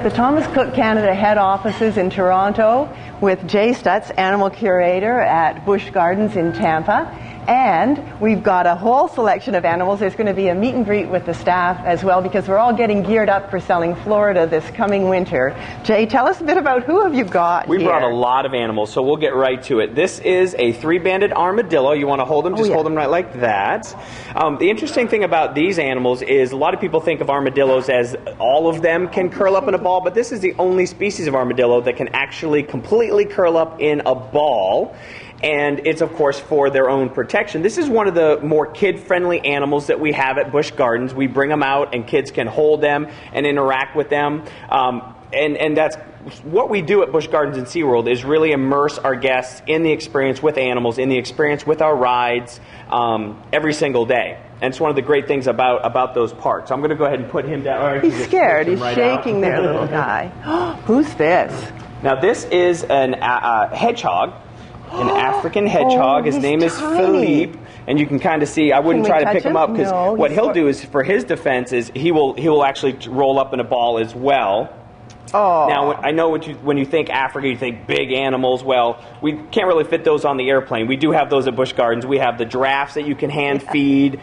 the Thomas Cook Canada head offices in Toronto with Jay Stutz, animal curator at Busch Gardens in Tampa. And we've got a whole selection of animals. There's going to be a meet and greet with the staff as well, because we're all getting geared up for selling Florida this coming winter. Jay, tell us a bit about who have you got We here? brought a lot of animals, so we'll get right to it. This is a three-banded armadillo. You want to hold them? Just hold them right like that. The interesting thing about these animals is a lot of people think of armadillos as all of them can curl up in a ball, but this is the only species of armadillo that can actually completely curl up in a ball. And it's, of course, for their own protection. This is one of the more kid-friendly animals that we have at Busch Gardens. We bring them out, and kids can hold them and interact with them. And that's what we do at Busch Gardens and SeaWorld, is really immerse our guests in the experience with animals, in the experience with our rides every single day. And it's one of the great things about those parks. So I'm going to go ahead and put him down. He's scared. He's shaking there, little guy. Who's this? Now, this is an hedgehog. An African hedgehog. His name is Philippe, and you can kind of see. I wouldn't try to pick him up, because what he'll do is, for his defense, is he will actually roll up in a ball as well. Oh. Now, I know when you think Africa, you think big animals. Well, we can't really fit those on the airplane. We do have those at Busch Gardens. We have the giraffes that you can hand feed.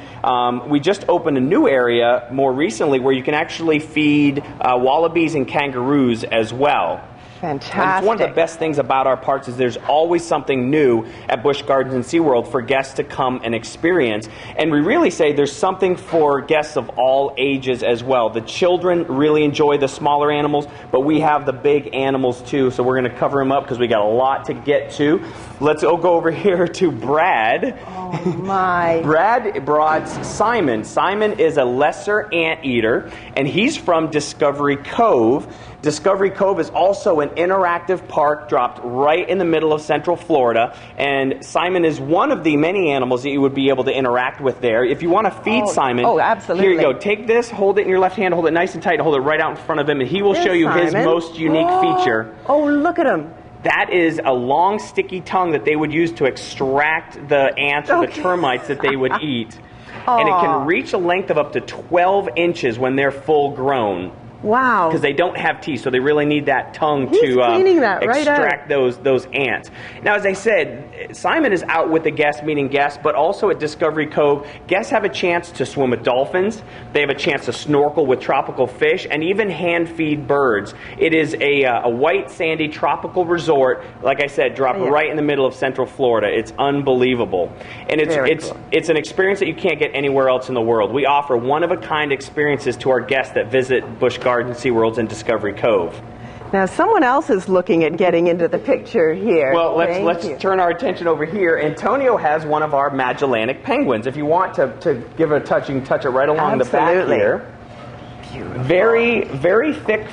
We just opened a new area more recently where you can actually feed wallabies and kangaroos as well. Fantastic. And it's one of the best things about our parks is there's always something new at Busch Gardens and SeaWorld for guests to come and experience. And we really say there's something for guests of all ages as well. The children really enjoy the smaller animals, but we have the big animals too, so we're going to cover them up because we got a lot to get to. Let's go over here to Brad. Oh, my. Brad brought Simon. Simon is a lesser anteater, and he's from Discovery Cove. Discovery Cove is also an interactive park dropped right in the middle of Central Florida, and Simon is one of the many animals that you would be able to interact with there. If you want to feed Simon, absolutely. Here you go. Take this, hold it in your left hand, hold it nice and tight, hold it right out in front of him, and he will show you his most unique feature. Oh, look at him. That is a long, sticky tongue that they would use to extract the ants or the termites that they would eat. And it can reach a length of up to 12 inches when they're full grown. Wow. Because they don't have teeth, so they really need that tongue to extract those ants. Now, as I said, Simon is out with the guests, meeting guests, but also at Discovery Cove, guests have a chance to swim with dolphins, they have a chance to snorkel with tropical fish, and even hand feed birds. It is a white, sandy, tropical resort, like I said, dropped right in the middle of Central Florida. It's unbelievable. And it's an experience that you can't get anywhere else in the world. We offer one-of-a-kind experiences to our guests that visit Busch Gardens, SeaWorld, and Discovery Cove. Now, someone else is looking at getting into the picture here. Well, let's turn our attention over here. Antonio has one of our Magellanic penguins. If you want to give it a touch, you can touch it right along the back here. Beautiful. Very, very thick.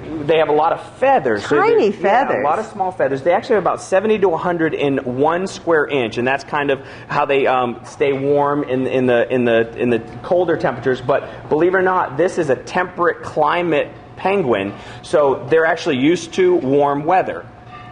They have a lot of feathers. Tiny feathers. Yeah, a lot of small feathers. They actually have about 70 to 100 in 1 square inch, and that's kind of how they stay warm in the colder temperatures. But believe it or not, this is a temperate climate penguin, so they're actually used to warm weather.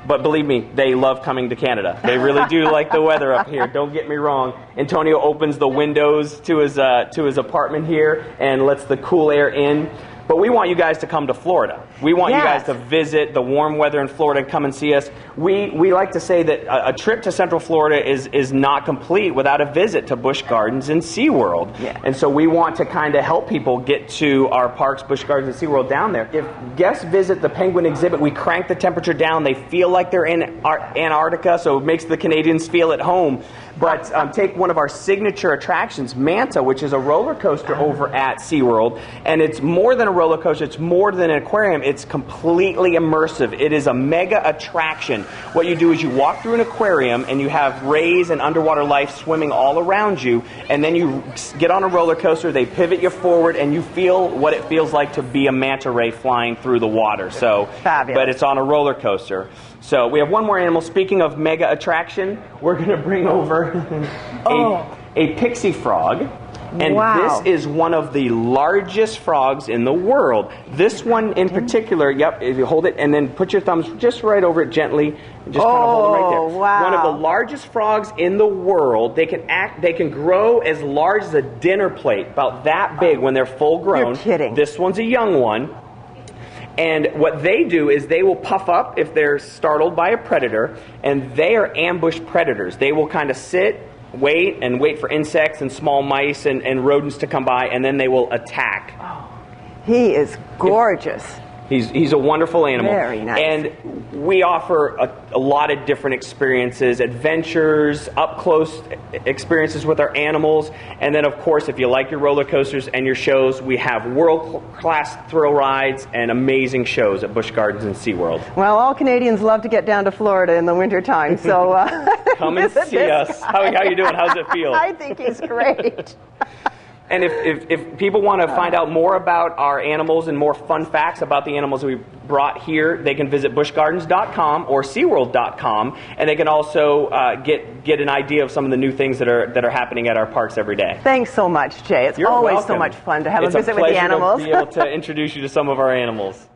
But believe me, they love coming to Canada. They really do like the weather up here. Don't get me wrong. Antonio opens the windows to his apartment here and lets the cool air in. But we want you guys to come to Florida. We want you guys to visit the warm weather in Florida and come and see us. We like to say that a trip to Central Florida is not complete without a visit to Busch Gardens and SeaWorld. Yeah. And so we want to kind of help people get to our parks, Busch Gardens and SeaWorld down there. If guests visit the penguin exhibit, we crank the temperature down. They feel like they're in Antarctica, so it makes the Canadians feel at home. But take one of our signature attractions, Manta, which is a roller coaster over at SeaWorld. And it's more than a roller coaster. It's more than an aquarium. It's completely immersive. It is a mega attraction. What you do is you walk through an aquarium and you have rays and underwater life swimming all around you. And then you get on a roller coaster. They pivot you forward and you feel what it feels like to be a manta ray flying through the water. So, fabulous. But it's on a roller coaster. So we have one more animal. Speaking of mega attraction, we're going to bring over a pixie frog. And this is one of the largest frogs in the world. This one in particular, if you hold it and then put your thumbs just right over it gently, and just kind of hold it right there. Wow. One of the largest frogs in the world. They can grow as large as a dinner plate, about that big when they're full grown. You're kidding. This one's a young one. And what they do is they will puff up if they're startled by a predator, and they are ambush predators. They will kind of sit, wait for insects and small mice and rodents to come by, and then they will attack. Oh, he is gorgeous. He's a wonderful animal. Very nice. And we offer a lot of different experiences, adventures, up-close experiences with our animals. And then, of course, if you like your roller coasters and your shows, we have world-class thrill rides and amazing shows at Busch Gardens and SeaWorld. Well, all Canadians love to get down to Florida in the wintertime, so come and see us. How you doing? How's it feel? I think he's great. And if people want to find out more about our animals and more fun facts about the animals we brought here, they can visit buschgardens.com or SeaWorld.com, and they can also get an idea of some of the new things that are happening at our parks every day. Thanks so much, Jay. It's You're always welcome. so much fun to have It's a visit with the animals. It's a pleasure to be able to introduce you to some of our animals.